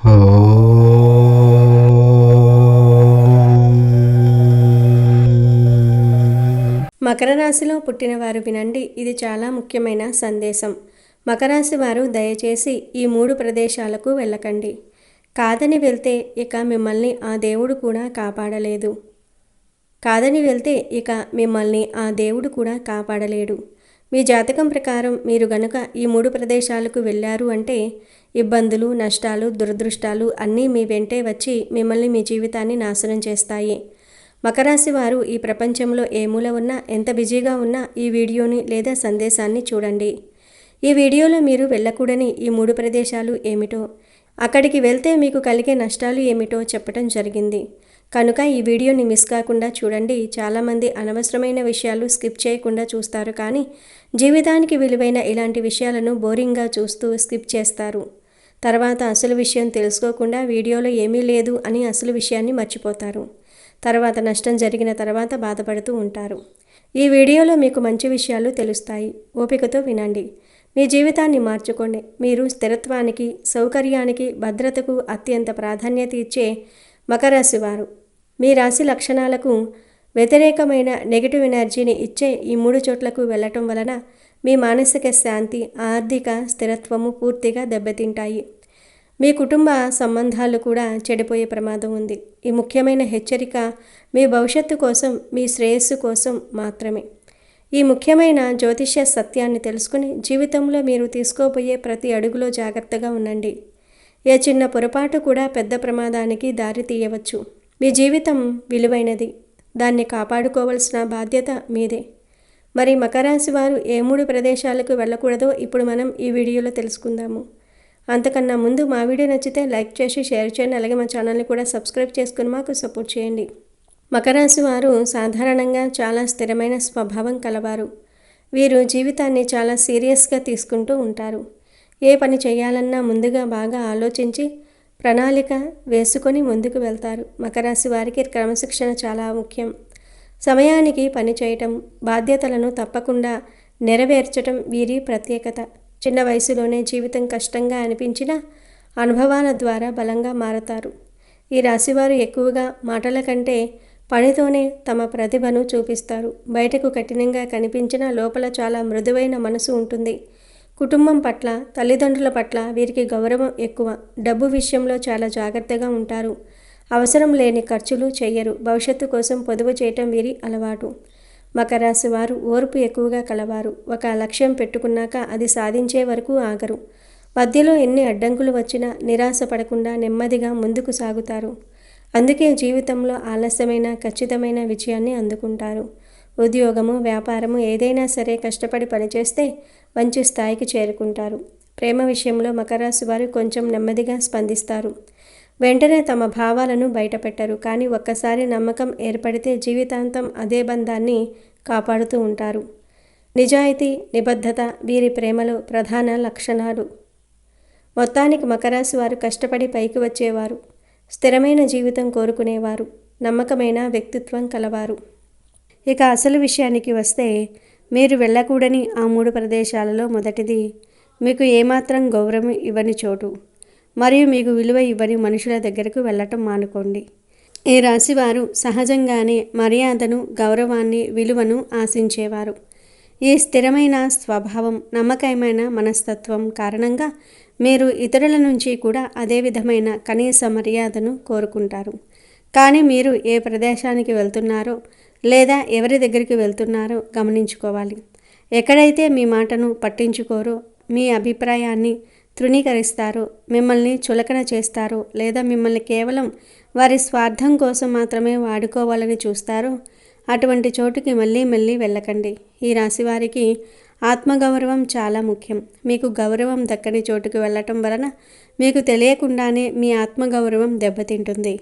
మకర రాశిలో పుట్టిన వారు వినండి, ఇది చాలా ముఖ్యమైన సందేశం. మకర రాశి వారు దయచేసి ఈ 3 ప్రదేశాలకు వెళ్ళకండి. కాదని వెళ్తే ఇక మిమ్మల్ని ఆ దేవుడు కూడా కాపాడలేడు. మీ జాతకం ప్రకారం మీరు గనుక ఈ 3 ప్రదేశాలకు వెళ్ళారు అంటే ఇబ్బందులు, నష్టాలు, దురదృష్టాలు అన్నీ మీ వెంటే వచ్చి మిమ్మల్ని, మీ జీవితాన్ని నాశనం చేస్తాయి. మకర రాశి వారు ఈ ప్రపంచంలో ఏ మూల ఉన్నా, ఎంత బిజీగా ఉన్నా ఈ వీడియోని లేదా సందేశాన్ని చూడండి. ఈ వీడియోలో మీరు వెళ్ళకూడని ఈ 3 ప్రదేశాలు ఏమిటో, అక్కడికి వెళ్తే మీకు కలిగే నష్టాలు ఏమిటో చెప్పడం జరిగింది. కనుక ఈ వీడియోని మిస్ కాకుండా చూడండి. చాలామంది అనవసరమైన విషయాలు స్కిప్ చేయకుండా చూస్తారు, కానీ జీవితానికి విలువైన ఇలాంటి విషయాలను బోరింగ్గా చూస్తూ స్కిప్ చేస్తారు. తర్వాత అసలు విషయం తెలుసుకోకుండా వీడియోలో ఏమీ లేదు అని అసలు విషయాన్ని మర్చిపోతారు. తర్వాత నష్టం జరిగిన తర్వాత బాధపడుతూ ఉంటారు. ఈ వీడియోలో మీకు మంచి విషయాలు తెలుస్తాయి. ఓపికతో వినండి. మీ జీవితాన్ని మార్చుకోండి. మీరు స్థిరత్వానికి, సౌకర్యానికి, భద్రతకు అత్యంత ప్రాధాన్యత ఇచ్చే మకర రాశి వారు. మీ రాశి లక్షణాలకు వ్యతిరేకమైన నెగిటివ్ ఎనర్జీని ఇచ్చే ఈ 3 చోట్లకు వెళ్ళటం వలన మీ మానసిక శాంతి, ఆర్థిక స్థిరత్వము పూర్తిగా దెబ్బతింటాయి. మీ కుటుంబ సంబంధాలు కూడా చెడిపోయే ప్రమాదం ఉంది. ఈ ముఖ్యమైన హెచ్చరిక మీ భవిష్యత్తు కోసం, మీ శ్రేయస్సు కోసం మాత్రమే. ఈ ముఖ్యమైన జ్యోతిష్య సత్యాన్ని తెలుసుకుని జీవితంలో మీరు తీసుకోబోయే ప్రతి అడుగులో జాగ్రత్తగా ఉండండి. ఏ చిన్న పొరపాటు కూడా పెద్ద ప్రమాదానికి దారి తీయవచ్చు. మీ జీవితం విలువైనది. దాన్ని కాపాడుకోవాల్సిన బాధ్యత మీదే. మరి మకర రాశి వారు ఏ 3 ప్రదేశాలకు వెళ్ళకూడదో ఇప్పుడు మనం ఈ వీడియోలో తెలుసుకుందాము. అంతకన్నా ముందు మా వీడియో నచ్చితే లైక్ చేసి షేర్ చేయండి. అలాగే మా ఛానల్ని కూడా సబ్స్క్రైబ్ చేసుకుని మాకు సపోర్ట్ చేయండి. మకర రాశి వారు సాధారణంగా చాలా స్థిరమైన స్వభావం కలవారు. వీరు జీవితాన్ని చాలా సీరియస్గా తీసుకుంటూ ఉంటారు. ఏ పని చేయాలన్నా ముందుగా బాగా ఆలోచించి ప్రణాళిక వేసుకొని ముందుకు వెళ్తారు. మకర రాశి వారికి క్రమశిక్షణ చాలా ముఖ్యం. సమయానికి పని చేయటం, బాధ్యతలను తప్పకుండా నెరవేర్చటం వీరి ప్రత్యేకత. చిన్న వయసులోనే జీవితం కష్టంగా అనిపించిన అనుభవాల ద్వారా బలంగా మారతారు. ఈ రాశివారు ఎక్కువగా మాటల కంటే పనితోనే తమ ప్రతిభను చూపిస్తారు. బయటకు కఠినంగా కనిపించిన లోపల చాలా మృదువైన మనసు ఉంటుంది. కుటుంబం పట్ల, తల్లిదండ్రుల పట్ల వీరికి గౌరవం ఎక్కువ. డబ్బు విషయంలో చాలా జాగ్రత్తగా ఉంటారు. అవసరం లేని ఖర్చులు చెయ్యరు. భవిష్యత్తు కోసం పొదుపు చేయటం వీరి అలవాటు. మకర రాశి వారు ఓర్పు ఎక్కువగా కలవారు. ఒక లక్ష్యం పెట్టుకున్నాక అది సాధించే వరకు ఆగరు. మధ్యలో ఎన్ని అడ్డంకులు వచ్చినా నిరాశ పడకుండా నెమ్మదిగా ముందుకు సాగుతారు. అందుకే జీవితంలో ఆలస్యమైన ఖచ్చితమైన విజయాన్ని అందుకుంటారు. ఉద్యోగము, వ్యాపారము ఏదైనా సరే కష్టపడి పనిచేస్తే మంచి స్థాయికి చేరుకుంటారు. ప్రేమ విషయంలో మకర రాశి వారు కొంచెం నెమ్మదిగా స్పందిస్తారు. వెంటనే తమ భావాలను బయటపెట్టరు. కానీ ఒక్కసారి నమ్మకం ఏర్పడితే జీవితాంతం అదే బంధాన్ని కాపాడుతూ ఉంటారు. నిజాయితీ, నిబద్ధత వీరి ప్రేమలో ప్రధాన లక్షణాలు. మొత్తానికి మకర రాశి వారు కష్టపడి పైకి వచ్చేవారు. స్థిరమైన జీవితం కోరుకునేవారు. నమ్మకమైన వ్యక్తిత్వం కలవారు. ఇక అసలు విషయానికి వస్తే మీరు వెళ్ళకూడని ఆ 3 ప్రదేశాలలో మొదటిది, మీకు ఏమాత్రం గౌరవం ఇవ్వని చోటు మరియు మీకు విలువ ఇవ్వని మనుషుల దగ్గరకు వెళ్ళటం మానుకోండి. ఈ రాశివారు సహజంగానే మర్యాదను, గౌరవాన్ని, విలువను ఆశించేవారు. ఈ స్థిరమైన స్వభావం, నమ్మకమైన మనస్తత్వం కారణంగా మీరు ఇతరుల నుంచి కూడా అదే విధమైన కనీస మర్యాదను కోరుకుంటారు. కానీ మీరు ఏ ప్రదేశానికి వెళ్తున్నారో లేదా ఎవరి దగ్గరికి వెళ్తున్నారో గమనించుకోవాలి. ఎక్కడైతే మీ మాటను పట్టించుకోరో, మీ అభిప్రాయాన్ని తృణీకరిస్తారో, మిమ్మల్ని చులకన చేస్తారో లేదా మిమ్మల్ని కేవలం వారి స్వార్థం కోసం మాత్రమే వాడుకోవాలని చూస్తారో అటువంటి చోటుకి మళ్ళీ వెళ్ళకండి. ఈ రాశివారికి ఆత్మగౌరవం చాలా ముఖ్యం. మీకు గౌరవం దక్కని చోటుకు వెళ్ళటం వలన మీకు తెలియకుండానే మీ ఆత్మగౌరవం దెబ్బతింటుంది.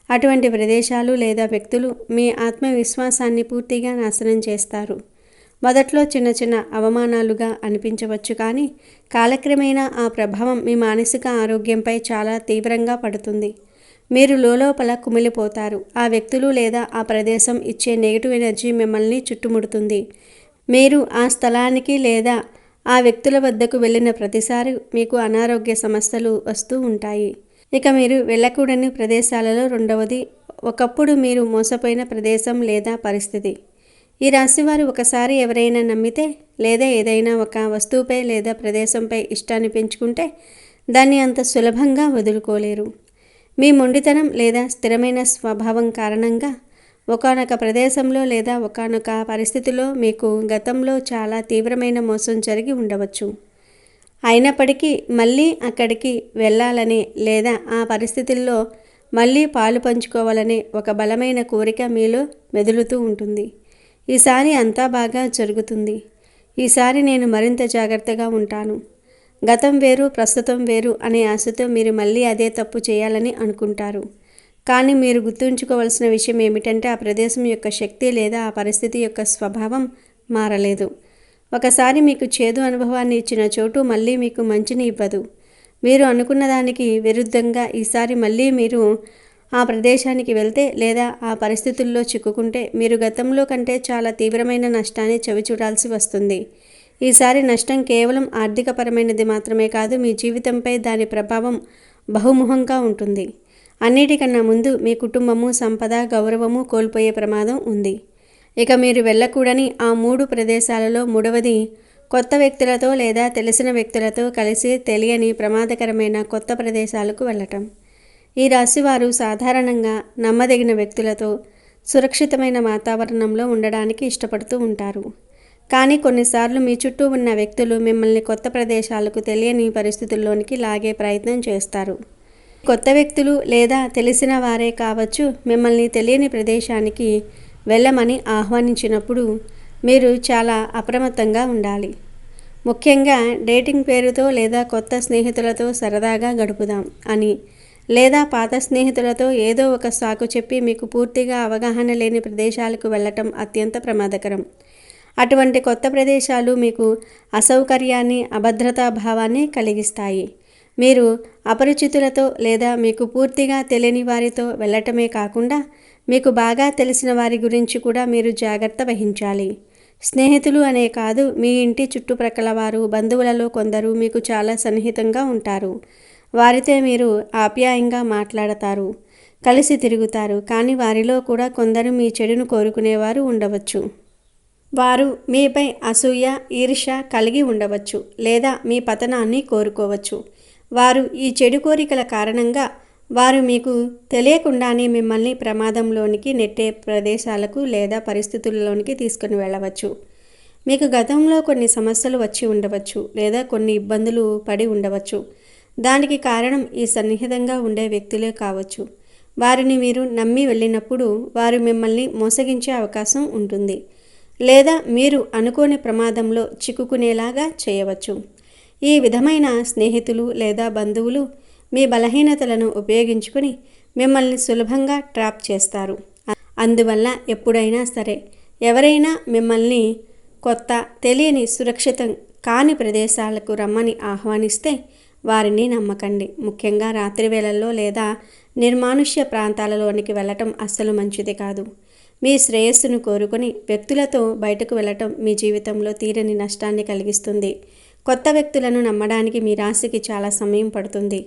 అటువంటి ప్రదేశాలు లేదా వ్యక్తులు మీ ఆత్మవిశ్వాసాన్ని పూర్తిగా నాశనం చేస్తారు. మొదట్లో చిన్న అవమానాలుగా అనిపించవచ్చు, కానీ కాలక్రమేణా ఆ ప్రభావం మీ మానసిక ఆరోగ్యంపై చాలా తీవ్రంగా పడుతుంది. మీరు లోపల కుమిలిపోతారు. ఆ వ్యక్తులు లేదా ఆ ప్రదేశం ఇచ్చే నెగిటివ్ ఎనర్జీ మిమ్మల్ని చుట్టుముడుతుంది. మీరు ఆ స్థలానికి లేదా ఆ వ్యక్తుల వద్దకు వెళ్ళిన ప్రతిసారి మీకు అనారోగ్య సమస్యలు వస్తూ ఉంటాయి. ఇక మీరు వెళ్ళకూడని ప్రదేశాలలో రెండవది, ఒకప్పుడు మీరు మోసపోయిన ప్రదేశం లేదా పరిస్థితి. ఈ రాశివారు ఒకసారి ఎవరైనా నమ్మితే లేదా ఏదైనా ఒక వస్తువుపై లేదా ప్రదేశంపై ఇష్టాన్ని పెంచుకుంటే దాన్ని అంత సులభంగా వదులుకోలేరు. మీ మొండితనం లేదా స్థిరమైన స్వభావం కారణంగా ఒకానొక ప్రదేశంలో లేదా ఒకానొక పరిస్థితిలో మీకు గతంలో చాలా తీవ్రమైన మోసం జరిగి ఉండవచ్చు. అయినప్పటికీ మళ్ళీ అక్కడికి వెళ్ళాలని లేదా ఆ పరిస్థితుల్లో మళ్ళీ పాలు పంచుకోవాలనే ఒక బలమైన కోరిక మీలో మెదులుతూ ఉంటుంది. ఈసారి అంతా బాగా జరుగుతుంది. ఈసారి నేను మరింత జాగ్రత్తగా ఉంటాను. గతం వేరు, ప్రస్తుతం వేరు అనే ఆశతో మీరు మళ్ళీ అదే తప్పు చేయాలని అనుకుంటారు. కానీ మీరు గుర్తుంచుకోవాల్సిన విషయం ఏమిటంటే ఆ ప్రదేశం యొక్క శక్తి లేదా ఆ పరిస్థితి యొక్క స్వభావం మారలేదు. ఒకసారి మీకు చేదు అనుభవాన్ని ఇచ్చిన చోటు మళ్ళీ మీకు మంచిని ఇవ్వదు. మీరు అనుకున్న దానికి విరుద్ధంగా ఈసారి మళ్ళీ మీరు ఆ ప్రదేశానికి వెళ్తే లేదా ఆ పరిస్థితుల్లో చిక్కుకుంటే మీరు గతంలో కంటే చాలా తీవ్రమైన నష్టాన్ని చవిచూడాల్సి వస్తుంది. ఈసారి నష్టం కేవలం ఆర్థికపరమైనది మాత్రమే కాదు, మీ జీవితంపై దాని ప్రభావం బహుముఖంగా ఉంటుంది. అన్నిటికన్నా ముందు మీ కుటుంబము, సంపద, గౌరవము కోల్పోయే ప్రమాదం ఉంది. ఇక మీరు వెళ్ళకూడని ఆ 3 ప్రదేశాలలో మూడవది, కొత్త వ్యక్తులతో లేదా తెలిసిన వ్యక్తులతో కలిసి తెలియని ప్రమాదకరమైన కొత్త ప్రదేశాలకు వెళ్ళటం. ఈ రాశివారు సాధారణంగా నమ్మదగిన వ్యక్తులతో సురక్షితమైన వాతావరణంలో ఉండడానికి ఇష్టపడుతూ ఉంటారు. కానీ కొన్నిసార్లు మీ చుట్టూ ఉన్న వ్యక్తులు మిమ్మల్ని కొత్త ప్రదేశాలకు తెలియని పరిస్థితుల్లోనికి లాగే ప్రయత్నం చేస్తారు. కొత్త వ్యక్తులు లేదా తెలిసిన వారే కావచ్చు మిమ్మల్ని తెలియని ప్రదేశానికి వెళ్ళమని ఆహ్వానించినప్పుడు మీరు చాలా అప్రమత్తంగా ఉండాలి. ముఖ్యంగా డేటింగ్ పేరుతో లేదా కొత్త స్నేహితులతో సరదాగా గడుపుదాం అని లేదా పాత స్నేహితులతో ఏదో ఒక సాకు చెప్పి మీకు పూర్తిగా అవగాహన లేని ప్రదేశాలకు వెళ్ళటం అత్యంత ప్రమాదకరం. అటువంటి కొత్త ప్రదేశాలు మీకు అసౌకర్యాన్ని, అభద్రతా భావాన్ని కలిగిస్తాయి. మీరు అపరిచితులతో లేదా మీకు పూర్తిగా తెలియని వారితో వెళ్ళటమే కాకుండా మీకు బాగా తెలిసిన వారి గురించి కూడా మీరు జాగ్రత్త వహించాలి. స్నేహితులు అనే కాదు, మీ ఇంటి చుట్టుప్రక్కల వారు, బంధువులలో కొందరు మీకు చాలా సన్నిహితంగా ఉంటారు. వారితో మీరు ఆప్యాయంగా మాట్లాడతారు, కలిసి తిరుగుతారు. కానీ వారిలో కూడా కొందరు మీ చెడును కోరుకునేవారు ఉండవచ్చు. వారు మీపై అసూయ, ఈర్ష్య కలిగి ఉండవచ్చు లేదా మీ పతనాన్ని కోరుకోవచ్చు. వారు ఈ చెడు కోరికల కారణంగా వారు మీకు తెలియకుండానే మిమ్మల్ని ప్రమాదంలోనికి నెట్టే ప్రదేశాలకు లేదా పరిస్థితుల్లోనికి తీసుకుని వెళ్ళవచ్చు. మీకు గతంలో కొన్ని సమస్యలు వచ్చి ఉండవచ్చు లేదా కొన్ని ఇబ్బందులు పడి ఉండవచ్చు. దానికి కారణం ఈ సన్నిహితంగా ఉండే వ్యక్తులే కావచ్చు. వారిని మీరు నమ్మి వెళ్ళినప్పుడు వారు మిమ్మల్ని మోసగించే అవకాశం ఉంటుంది లేదా మీరు అనుకోని ప్రమాదంలో చిక్కుకునేలాగా చేయవచ్చు. ఈ విధమైన స్నేహితులు లేదా బంధువులు మీ బలహీనతలను ఉపయోగించుకుని మిమ్మల్ని సులభంగా ట్రాప్ చేస్తారు. అందువల్ల ఎప్పుడైనా సరే ఎవరైనా మిమ్మల్ని కొత్త, తెలియని, సురక్షితం కాని ప్రదేశాలకు రమ్మని ఆహ్వానిస్తే వారిని నమ్మకండి. ముఖ్యంగా రాత్రి వేళల్లో లేదా నిర్మానుష్య ప్రాంతాలలోనికి వెళ్ళటం అస్సలు మంచిది కాదు. మీ శ్రేయస్సును కోరుకొని వ్యక్తులతో బయటకు వెళ్ళటం మీ జీవితంలో తీరని నష్టాన్ని కలిగిస్తుంది. కొత్త వ్యక్తులను నమ్మడానికి మీ రాశికి చాలా సమయం పడుతుంది.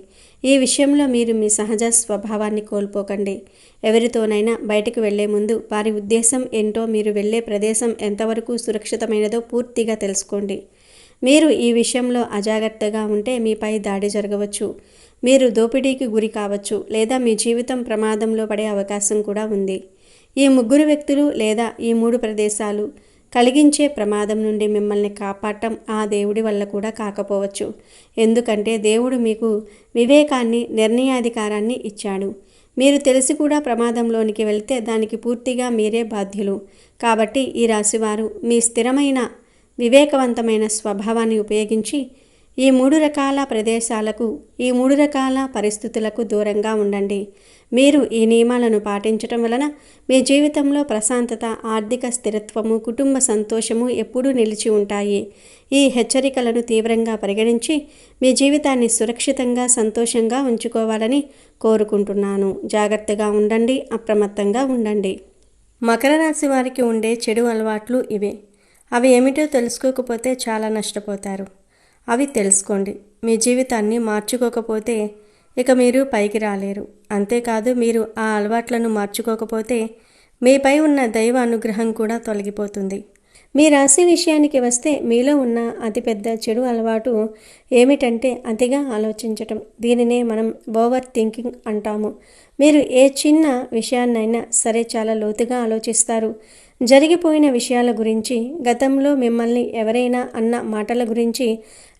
ఈ విషయంలో మీరు మీ సహజ స్వభావాన్ని కోల్పోకండి. ఎవరితోనైనా బయటకు వెళ్లే ముందు వారి ఉద్దేశం ఏంటో, మీరు వెళ్ళే ప్రదేశం ఎంతవరకు సురక్షితమైనదో పూర్తిగా తెలుసుకోండి. మీరు ఈ విషయంలో అజాగ్రత్తగా ఉంటే మీపై దాడి జరగవచ్చు, మీరు దోపిడీకి గురి కావచ్చు లేదా మీ జీవితం ప్రమాదంలో పడే అవకాశం కూడా ఉంది. ఈ 3 వ్యక్తులు లేదా ఈ 3 ప్రదేశాలు కలిగించే ప్రమాదం నుండి మిమ్మల్ని కాపాడటం ఆ దేవుడి వల్ల కూడా కాకపోవచ్చు. ఎందుకంటే దేవుడు మీకు వివేకాన్ని, నిర్ణయాధికారాన్ని ఇచ్చాడు. మీరు తెలిసి కూడా ప్రమాదంలోనికి వెళ్తే దానికి పూర్తిగా మీరే బాధ్యులు. కాబట్టి ఈ రాశివారు మీ స్థిరమైన, వివేకవంతమైన స్వభావాన్ని ఉపయోగించి ఈ 3 రకాల ప్రదేశాలకు, ఈ 3 రకాల పరిస్థితులకు దూరంగా ఉండండి. మీరు ఈ నియమాలను పాటించటం వలన మీ జీవితంలో ప్రశాంతత, ఆర్థిక స్థిరత్వము, కుటుంబ సంతోషము ఎప్పుడూ నిలిచి ఉంటాయి. ఈ హెచ్చరికలను తీవ్రంగా పరిగణించి మీ జీవితాన్ని సురక్షితంగా, సంతోషంగా ఉంచుకోవాలని కోరుకుంటున్నాను. జాగ్రత్తగా ఉండండి, అప్రమత్తంగా ఉండండి. మకర రాశి వారికి ఉండే చెడు అలవాట్లు ఇవే. అవి ఏమిటో తెలుసుకోకపోతే చాలా నష్టపోతారు. అవి తెలుసుకోండి. మీ జీవితాన్ని మార్చుకోకపోతే ఇక మీరు పైకి రాలేరు. అంతేకాదు మీరు ఆ అలవాట్లను మార్చుకోకపోతే మీపై ఉన్న దైవ అనుగ్రహం కూడా తొలగిపోతుంది. మీ రాశి విషయానికి వస్తే మీలో ఉన్న అతిపెద్ద చెడు అలవాటు ఏమిటంటే అతిగా ఆలోచించటం. దీనినే మనం ఓవర్ థింకింగ్ అంటాము. మీరు ఏ చిన్న విషయాన్నైనా సరే చాలా లోతుగా ఆలోచిస్తారు. జరిగిపోయిన విషయాల గురించి, గతంలో మిమ్మల్ని ఎవరైనా అన్న మాటల గురించి,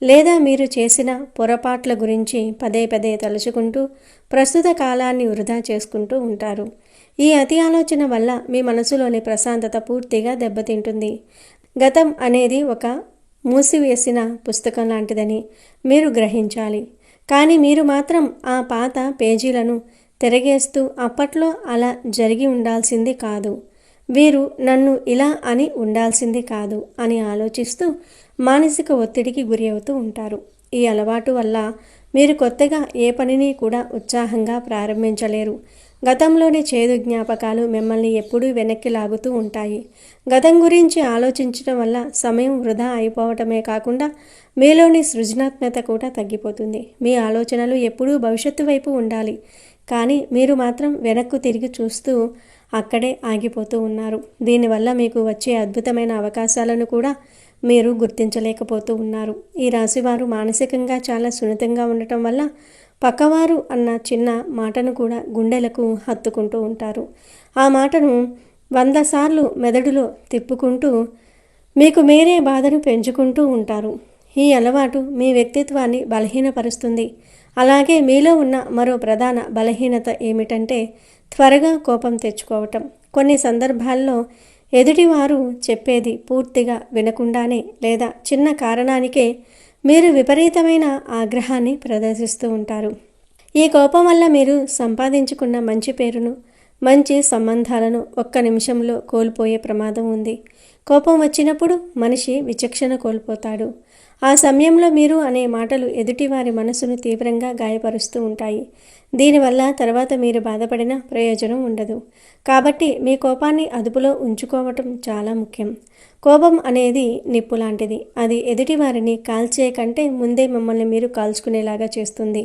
లేదా మీరు చేసిన పొరపాట్ల గురించి పదే పదే తలుచుకుంటూ ప్రస్తుత కాలాన్ని వృధా చేసుకుంటూ ఉంటారు. ఈ అతి ఆలోచన వల్ల మీ మనసులోని ప్రశాంతత పూర్తిగా దెబ్బతింటుంది. గతం అనేది ఒక మూసివేసిన పుస్తకం లాంటిదని మీరు గ్రహించాలి. కానీ మీరు మాత్రం ఆ పాత పేజీలను తిరగేస్తూ అప్పట్లో అలా జరిగి ఉండాల్సింది కాదు, వీరు నన్ను ఇలా అని ఉండాల్సింది కాదు అని ఆలోచిస్తూ మానసిక ఒత్తిడికి గురి అవుతూ ఉంటారు. ఈ అలవాటు వల్ల మీరు కొత్తగా ఏ పనిని కూడా ఉత్సాహంగా ప్రారంభించలేరు. గతంలోని చేదు జ్ఞాపకాలు మిమ్మల్ని ఎప్పుడూ వెనక్కి లాగుతూ ఉంటాయి. గతం గురించి ఆలోచించడం వల్ల సమయం వృధా అయిపోవటమే కాకుండా మీలోని సృజనాత్మకత కూడా తగ్గిపోతుంది. మీ ఆలోచనలు ఎప్పుడూ భవిష్యత్తు వైపు ఉండాలి, కానీ మీరు మాత్రం వెనక్కు తిరిగి చూస్తూ అక్కడే ఆగిపోతూ ఉన్నారు. దీనివల్ల మీకు వచ్చే అద్భుతమైన అవకాశాలను కూడా మీరు గుర్తించలేకపోతూ ఉన్నారు. ఈ రాశివారు మానసికంగా చాలా సున్నితంగా ఉండటం వల్ల పక్కవారు అన్న చిన్న మాటను కూడా గుండెలకు హత్తుకుంటూ ఉంటారు. ఆ మాటను 100 సార్లు మెదడులో తిప్పుకుంటూ మీకు మీరే బాధను పెంచుకుంటూ ఉంటారు. ఈ అలవాటు మీ వ్యక్తిత్వాన్ని బలహీనపరుస్తుంది. అలాగే మీలో ఉన్న మరో ప్రధాన బలహీనత ఏమిటంటే త్వరగా కోపం తెచ్చుకోవటం. కొన్ని సందర్భాల్లో ఎదుటివారు చెప్పేది పూర్తిగా వినకుండానే లేదా చిన్న కారణానికే మీరు విపరీతమైన ఆగ్రహాన్ని ప్రదర్శిస్తూ ఉంటారు. ఈ కోపం వల్ల మీరు సంపాదించుకున్న మంచి పేరును, మంచి సంబంధాలను ఒక్క నిమిషంలో కోల్పోయే ప్రమాదం ఉంది. కోపం వచ్చినప్పుడు మనిషి విచక్షణ కోల్పోతాడు. ఆ సమయంలో మీరు అనే మాటలు ఎదుటివారి మనసును తీవ్రంగా గాయపరుస్తూ ఉంటాయి. దీనివల్ల తర్వాత మీరు బాధపడిన ప్రయోజనం ఉండదు. కాబట్టి మీ కోపాన్ని అదుపులో ఉంచుకోవటం చాలా ముఖ్యం. కోపం అనేది నిప్పు లాంటిది. అది ఎదుటివారిని కాల్చే కంటే ముందే మిమ్మల్ని మీరు కాల్చుకునేలాగా చేస్తుంది.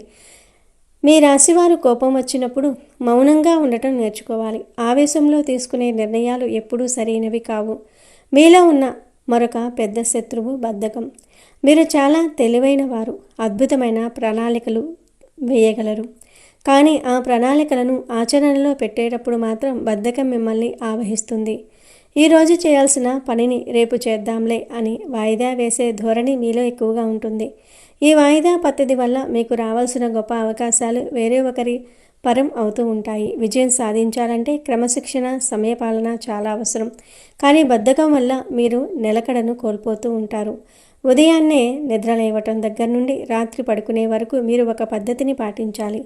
మీ రాశివారు కోపం వచ్చినప్పుడు మౌనంగా ఉండటం నేర్చుకోవాలి. ఆవేశంలో తీసుకునే నిర్ణయాలు ఎప్పుడూ సరైనవి కావు. మీలో ఉన్న మరొక పెద్ద శత్రువు బద్ధకం. మీరు చాలా తెలివైన వారు, అద్భుతమైన ప్రణాళికలు వేయగలరు. కానీ ఆ ప్రణాళికలను ఆచరణలో పెట్టేటప్పుడు మాత్రం బద్ధకం మిమ్మల్ని ఆవహిస్తుంది. ఈరోజు చేయాల్సిన పనిని రేపు చేద్దాంలే అని వాయిదా వేసే ధోరణి మీలో ఎక్కువగా ఉంటుంది. ఈ వాయిదా పద్ధతి వల్ల మీకు రావాల్సిన గొప్ప అవకాశాలు వేరే ఒకరి పరం అవుతూ ఉంటాయి. విజయం సాధించాలంటే క్రమశిక్షణ, సమయపాలన చాలా అవసరం. కానీ బద్ధకం వల్ల మీరు నిలకడను కోల్పోతూ ఉంటారు. ఉదయాన్నే నిద్రలేవటం దగ్గర నుండి రాత్రి పడుకునే వరకు మీరు ఒక పద్ధతిని పాటించాలి.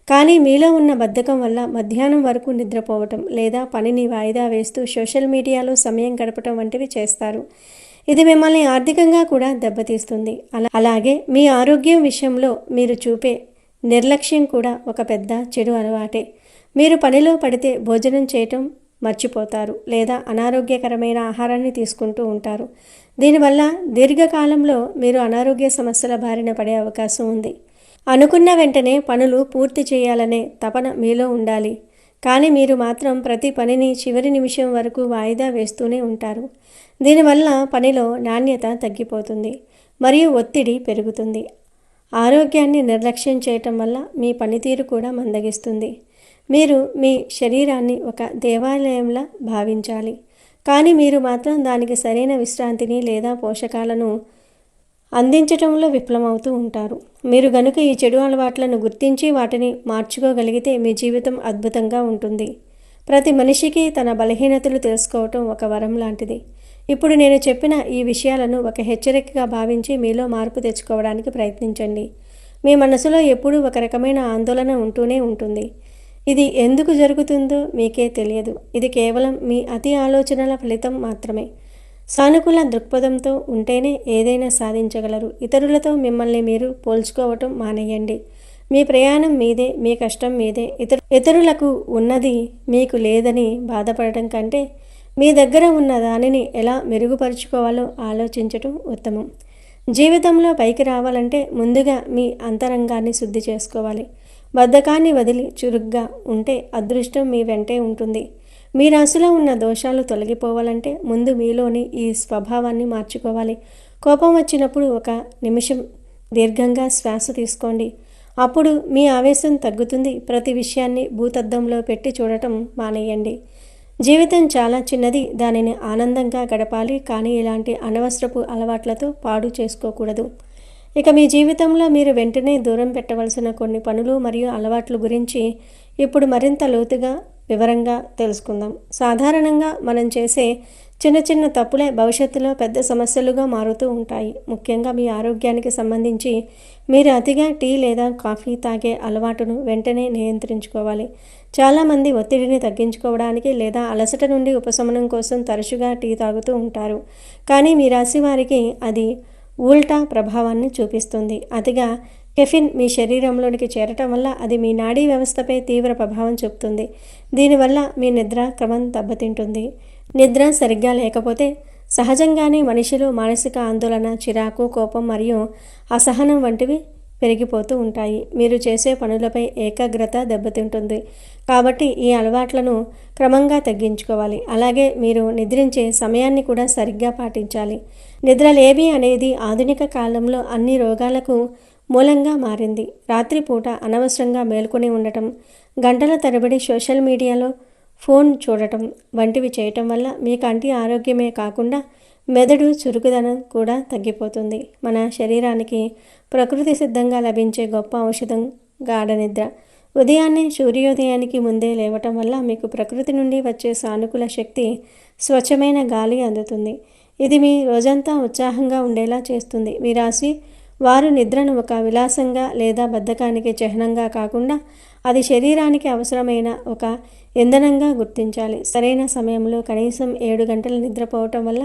కానీ మీలో ఉన్న బద్ధకం వల్ల మధ్యాహ్నం వరకు నిద్రపోవటం లేదా పనిని వాయిదా వేస్తూ సోషల్ మీడియాలో సమయం గడపటం వంటివి చేస్తారు. ఇది మిమ్మల్ని ఆర్థికంగా కూడా దెబ్బతీస్తుంది. అలాగే మీ ఆరోగ్యం విషయంలో మీరు చూపే నిర్లక్ష్యం కూడా ఒక పెద్ద చెడు అలవాటే. మీరు పనిలో పడితే భోజనం చేయటం మర్చిపోతారు లేదా అనారోగ్యకరమైన ఆహారాన్ని తీసుకుంటూ ఉంటారు. దీనివల్ల దీర్ఘకాలంలో మీరు అనారోగ్య సమస్యల బారిన పడే అవకాశం ఉంది. అనుకున్న వెంటనే పనులు పూర్తి చేయాలనే తపన మీలో ఉండాలి. కానీ మీరు మాత్రం ప్రతి పనిని చివరి నిమిషం వరకు వాయిదా వేస్తూనే ఉంటారు. దీనివల్ల పనిలో నాణ్యత తగ్గిపోతుంది మరియు ఒత్తిడి పెరుగుతుంది. ఆరోగ్యాన్ని నిర్లక్ష్యం చేయటం వల్ల మీ పనితీరు కూడా మందగిస్తుంది. మీరు మీ శరీరాన్ని ఒక దేవాలయంలా భావించాలి, కానీ మీరు మాత్రం దానికి సరైన విశ్రాంతిని లేదా పోషకాలను అందించటంలో విఫలమవుతూ ఉంటారు. మీరు గనుక ఈ చెడు అలవాట్లను గుర్తించి వాటిని మార్చుకోగలిగితే మీ జీవితం అద్భుతంగా ఉంటుంది. ప్రతి మనిషికి తన బలహీనతలు తెలుసుకోవటం ఒక వరం లాంటిది. ఇప్పుడు నేను చెప్పిన ఈ విషయాలను ఒక హెచ్చరికగా భావించి మీలో మార్పు తెచ్చుకోవడానికి ప్రయత్నించండి. మీ మనసులో ఎప్పుడూ ఒక రకమైన ఆందోళన ఉంటూనే ఉంటుంది. ఇది ఎందుకు జరుగుతుందో మీకే తెలియదు. ఇది కేవలం మీ అతి ఆలోచనల ఫలితం మాత్రమే. సానుకూల దృక్పథంతో ఉంటేనే ఏదైనా సాధించగలరు. ఇతరులతో మిమ్మల్ని మీరు పోల్చుకోవటం మానేయండి. మీ ప్రయాణం మీదే, మీ కష్టం మీదే. ఇతరులకు ఉన్నది మీకు లేదని బాధపడటం కంటే మీ దగ్గర ఉన్న దానిని ఎలా మెరుగుపరుచుకోవాలో ఆలోచించటం ఉత్తమం. జీవితంలో పైకి రావాలంటే ముందుగా మీ అంతరంగాన్ని శుద్ధి చేసుకోవాలి. బద్ధకాన్ని వదిలి చురుగ్గా ఉంటే అదృష్టం మీ వెంటే ఉంటుంది. మీ రాశిలో ఉన్న దోషాలు తొలగిపోవాలంటే ముందు మీలోని ఈ స్వభావాన్ని మార్చుకోవాలి. కోపం వచ్చినప్పుడు ఒక నిమిషం దీర్ఘంగా శ్వాస తీసుకోండి. అప్పుడు మీ ఆవేశం తగ్గుతుంది. ప్రతి విషయాన్ని భూతద్దంలో పెట్టి చూడటం మానేయండి. జీవితం చాలా చిన్నది, దానిని ఆనందంగా గడపాలి. కానీ ఇలాంటి అనవసరపు అలవాట్లతో పాడు చేసుకోకూడదు. ఇక మీ జీవితంలో మీరు వెంటనే దూరం పెట్టవలసిన కొన్ని పనులు మరియు అలవాట్ల గురించి ఇప్పుడు మరింత లోతుగా వివరంగా తెలుసుకుందాం. సాధారణంగా మనం చేసే చిన్న చిన్న తప్పులే భవిష్యత్తులో పెద్ద సమస్యలుగా మారుతూ ఉంటాయి. ముఖ్యంగా మీ ఆరోగ్యానికి సంబంధించి మీరు అతిగా టీ లేదా కాఫీ తాగే అలవాటును వెంటనే నియంత్రించుకోవాలి. చాలామంది ఒత్తిడిని తగ్గించుకోవడానికి లేదా అలసట నుండి ఉపశమనం కోసం తరచుగా టీ తాగుతూ ఉంటారు. కానీ మీ రాశి వారికి అది ఉల్టా ప్రభావాన్ని చూపిస్తుంది. అతిగా కెఫిన్ మీ శరీరంలోనికి చేరటం వల్ల అది మీ నాడీ వ్యవస్థపై తీవ్ర ప్రభావం చూపుతుంది. దీనివల్ల మీ నిద్ర క్రమం దెబ్బతింటుంది. నిద్ర సరిగ్గా లేకపోతే సహజంగానే మనిషిలో మానసిక ఆందోళన, చిరాకు, కోపం మరియు అసహనం వంటివి పెరిగిపోతూ ఉంటాయి. మీరు చేసే పనులపై ఏకాగ్రత దెబ్బతింటుంది. కాబట్టి ఈ అలవాట్లను క్రమంగా తగ్గించుకోవాలి. అలాగే మీరు నిద్రించే సమయాన్ని కూడా సరిగ్గా పాటించాలి. నిద్రలేమి అనేది ఆధునిక కాలంలో అన్ని రోగాలకు మూలంగా మారింది. రాత్రిపూట అనవసరంగా మేల్కొని ఉండటం, గంటల తరబడి సోషల్ మీడియాలో ఫోన్ చూడటం వంటివి చేయటం వల్ల మీ కంటి ఆరోగ్యమే కాకుండా మెదడు చురుకుదనం కూడా తగ్గిపోతుంది. మన శరీరానికి ప్రకృతి సిద్ధంగా లభించే గొప్ప ఔషధం గాఢ నిద్ర. ఉదయాన్నే సూర్యోదయానికి ముందే లేవటం వల్ల మీకు ప్రకృతి నుండి వచ్చే సానుకూల శక్తి, స్వచ్ఛమైన గాలి అందుతుంది. ఇది మీ రోజంతా ఉత్సాహంగా ఉండేలా చేస్తుంది. మీ రాశి వారు నిద్రను ఒక విలాసంగా లేదా బద్ధకానికి చిహ్నంగా కాకుండా అది శరీరానికి అవసరమైన ఒక ఇంధనంగా గుర్తించాలి. సరైన సమయంలో కనీసం 7 గంటలు నిద్రపోవటం వల్ల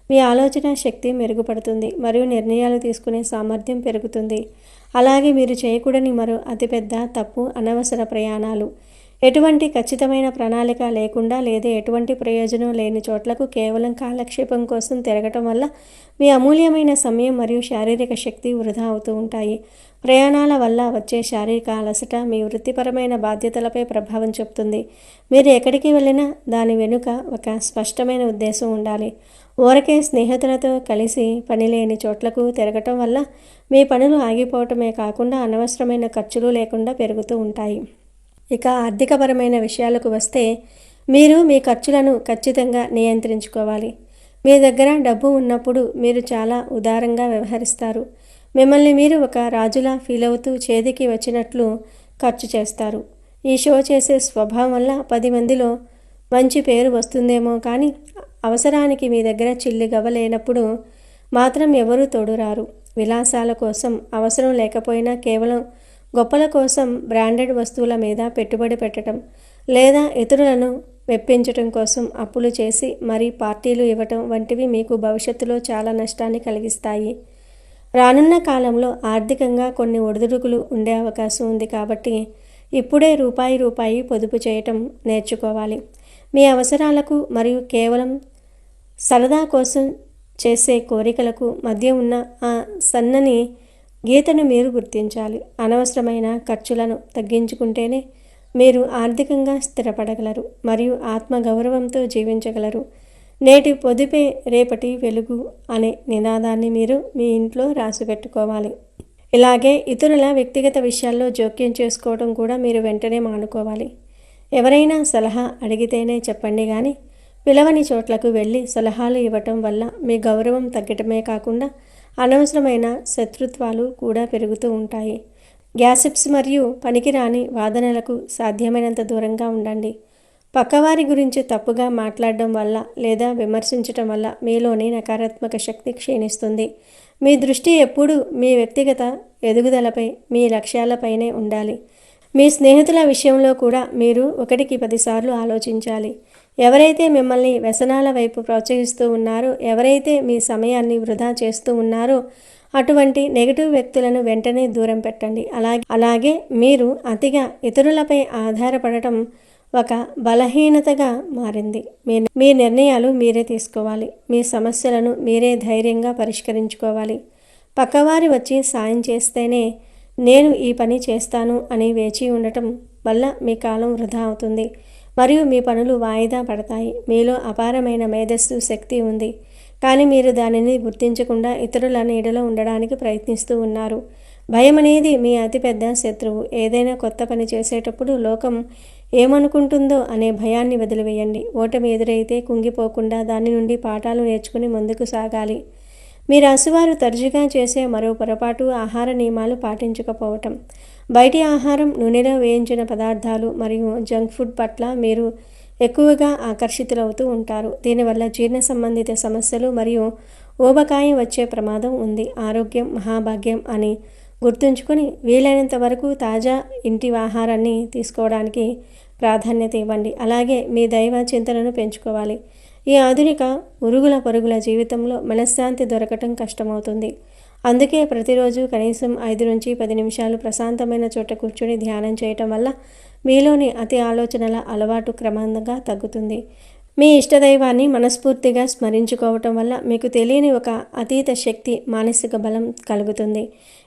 మీ ఆలోచన శక్తి మెరుగుపడుతుంది మరియు నిర్ణయాలు తీసుకునే సామర్థ్యం పెరుగుతుంది. అలాగే మీరు చేయకూడని మరో అతిపెద్ద తప్పు అనవసర ప్రయాణాలు. ఎటువంటి ఖచ్చితమైన ప్రణాళిక లేకుండా లేదా ఎటువంటి ప్రయోజనం లేని చోట్లకు కేవలం కాలక్షేపం కోసం తిరగటం వల్ల మీ అమూల్యమైన సమయం మరియు శారీరక శక్తి వృధా అవుతూ ఉంటాయి. ప్రయాణాల వల్ల వచ్చే శారీరక అలసట మీ వృత్తిపరమైన బాధ్యతలపై ప్రభావం చూపుతుంది. మీరు ఎక్కడికి వెళ్ళినా దాని వెనుక ఒక స్పష్టమైన ఉద్దేశం ఉండాలి. ఊరకే స్నేహితులతో కలిసి పనిలేని చోట్లకు తిరగటం వల్ల మీ పనులు ఆగిపోవటమే కాకుండా అనవసరమైన ఖర్చులు లేకుండా పెరుగుతూ ఉంటాయి. ఇక ఆర్థికపరమైన విషయాలకు వస్తే మీరు మీ ఖర్చులను ఖచ్చితంగా నియంత్రించుకోవాలి. మీ దగ్గర డబ్బు ఉన్నప్పుడు మీరు చాలా ఉదారంగా వ్యవహరిస్తారు. మిమ్మల్ని మీరు ఒక రాజులా ఫీల్ అవుతూ చేతికి వచ్చినట్లు ఖర్చు చేస్తారు. ఈ షో చేసే స్వభావం వల్ల 10 మందిలో మంచి పేరు వస్తుందేమో కానీ అవసరానికి మీ దగ్గర చిల్లిగవ్వ లేనప్పుడు మాత్రం ఎవరూ తోడురారు. విలాసాల కోసం అవసరం లేకపోయినా కేవలం గొప్పల కోసం బ్రాండెడ్ వస్తువుల మీద పెట్టుబడి పెట్టడం లేదా ఇతరులను మెప్పించటం కోసం అప్పులు చేసి మరీ పార్టీలు ఇవ్వటం వంటివి మీకు భవిష్యత్తులో చాలా నష్టాన్ని కలిగిస్తాయి. రానున్న కాలంలో ఆర్థికంగా కొన్ని ఒడిదుడుకులు ఉండే అవకాశం ఉంది. కాబట్టి ఇప్పుడే రూపాయి పొదుపు చేయటం నేర్చుకోవాలి. మీ అవసరాలకు మరియు కేవలం సరదా కోసం చేసే కోరికలకు మధ్య ఉన్న ఆ సన్నని గీతను మీరు గుర్తించాలి. అనవసరమైన ఖర్చులను తగ్గించుకుంటేనే మీరు ఆర్థికంగా స్థిరపడగలరు మరియు ఆత్మగౌరవంతో జీవించగలరు. నేటి పొదుపే రేపటి వెలుగు అనే నినాదాన్ని మీరు మీ ఇంట్లో రాసిపెట్టుకోవాలి. ఇలాగే ఇతరుల వ్యక్తిగత విషయాల్లో జోక్యం చేసుకోవడం కూడా మీరు వెంటనే మానుకోవాలి. ఎవరైనా సలహా అడిగితేనే చెప్పండి కానీ పిలవని చోట్లకు వెళ్ళి సలహాలు ఇవ్వటం వల్ల మీ గౌరవం తగ్గటమే కాకుండా అనవసరమైన శత్రుత్వాలు కూడా పెరుగుతూ ఉంటాయి. గ్యాసిప్స్ మరియు పనికిరాని వాదనలకు సాధ్యమైనంత దూరంగా ఉండండి. పక్కవారి గురించి తప్పుగా మాట్లాడడం వల్ల లేదా విమర్శించటం వల్ల మీలోని నకారాత్మక శక్తి క్షీణిస్తుంది. మీ దృష్టి ఎప్పుడూ మీ వ్యక్తిగత ఎదుగుదలపై, మీ లక్ష్యాలపైనే ఉండాలి. మీ స్నేహితుల విషయంలో కూడా మీరు 1కి 10 సార్లు ఆలోచించాలి. ఎవరైతే మిమ్మల్ని వ్యసనాల వైపు ప్రోత్సహిస్తూ ఉన్నారో, ఎవరైతే మీ సమయాన్ని వృధా చేస్తూ ఉన్నారో అటువంటి నెగటివ్ వ్యక్తులను వెంటనే దూరం పెట్టండి. అలాగే మీరు అతిగా ఇతరులపై ఆధారపడటం ఒక బలహీనతగా మారింది. మీ నిర్ణయాలు మీరే తీసుకోవాలి. మీ సమస్యలను మీరే ధైర్యంగా పరిష్కరించుకోవాలి. పక్కవారి వచ్చి సాయం చేస్తేనే నేను ఈ పని చేస్తాను అని వేచి ఉండటం వల్ల మీ కాలం వృధా అవుతుంది మరియు మీ పనులు వాయిదా పడతాయి. మీలో అపారమైన మేధస్సు శక్తి ఉంది, కానీ మీరు దానిని గుర్తించకుండా ఇతరుల నీడలో ఉండడానికి ప్రయత్నిస్తూ ఉన్నారు. భయం అనేది మీ అతిపెద్ద శత్రువు. ఏదైనా కొత్త పని చేసేటప్పుడు లోకం ఏమనుకుంటుందో అనే భయాన్ని వదిలివేయండి. ఓటమి ఎదురైతే కుంగిపోకుండా దాని నుండి పాఠాలు నేర్చుకుని ముందుకు సాగాలి. మీ రాశివారు తరచుగా చేసే మరో పొరపాటు ఆహార నియమాలు పాటించకపోవటం. బయటి ఆహారం, నూనెలో వేయించిన పదార్థాలు మరియు జంక్ ఫుడ్ పట్ల మీరు ఎక్కువగా ఆకర్షితులవుతూ ఉంటారు. దీనివల్ల జీర్ణ సంబంధిత సమస్యలు మరియు ఊబకాయం వచ్చే ప్రమాదం ఉంది. ఆరోగ్యం మహాభాగ్యం అని గుర్తుంచుకొని వీలైనంత వరకు తాజా ఇంటి ఆహారాన్ని తీసుకోవడానికి ప్రాధాన్యత ఇవ్వండి. అలాగే మీ దైవ చింతనను పెంచుకోవాలి. ఈ ఆధునిక ఉరుగుల పరుగుల జీవితంలో మనశ్శాంతి దొరకటం కష్టమవుతుంది. అందుకే ప్రతిరోజు కనీసం 5 నుంచి 10 నిమిషాలు ప్రశాంతమైన చోట కూర్చొని ధ్యానం చేయటం వల్ల మీలోని అతి ఆలోచనల అలవాటు క్రమంగా తగ్గుతుంది. మీ ఇష్టదైవాన్ని మనస్ఫూర్తిగా స్మరించుకోవటం వల్ల మీకు తెలియని ఒక అతీత శక్తి, మానసిక బలం కలుగుతుంది.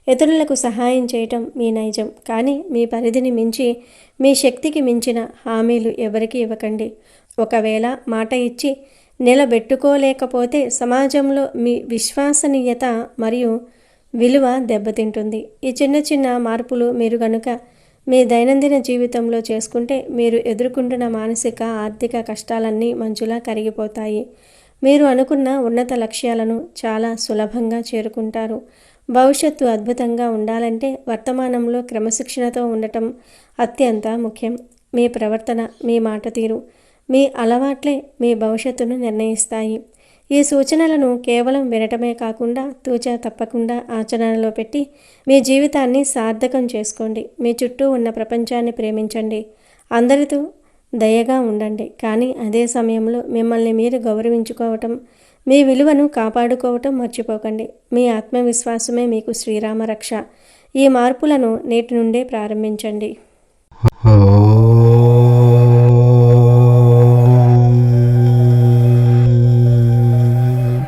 ఇతరులకు సహాయం చేయటం మీ నైజం, కానీ మీ పరిధిని మించి మీ శక్తికి మించిన హామీలు ఎవరికీ ఇవ్వకండి. ఒకవేళ మాట ఇచ్చి నిలబెట్టుకోలేకపోతే సమాజంలో మీ విశ్వసనీయత మరియు విలువ దెబ్బతింటుంది. ఈ చిన్న చిన్న మార్పులు మీరు గనుక మీ దైనందిన జీవితంలో చేసుకుంటే మీరు ఎదుర్కొంటున్న మానసిక, ఆర్థిక కష్టాలన్నీ మంచులా కరిగిపోతాయి. మీరు అనుకున్న ఉన్నత లక్ష్యాలను చాలా సులభంగా చేరుకుంటారు. భవిష్యత్తు అద్భుతంగా ఉండాలంటే వర్తమానంలో క్రమశిక్షణతో ఉండటం అత్యంత ముఖ్యం. మీ ప్రవర్తన, మీ మాట తీరు, మీ అలవాట్లే మీ భవిష్యత్తును నిర్ణయిస్తాయి. ఈ సూచనలను కేవలం వినటమే కాకుండా తూచా తప్పకుండా ఆచరణలో పెట్టి మీ జీవితాన్ని సార్థకం చేసుకోండి. మీ చుట్టూ ఉన్న ప్రపంచాన్ని ప్రేమించండి. అందరితో దయగా ఉండండి, కానీ అదే సమయంలో మిమ్మల్ని మీరు గౌరవించుకోవటం, మీ విలువను కాపాడుకోవటం మర్చిపోకండి. మీ ఆత్మవిశ్వాసమే మీకు శ్రీరామ రక్ష. ఈ మార్పులను నేటి నుండే ప్రారంభించండి.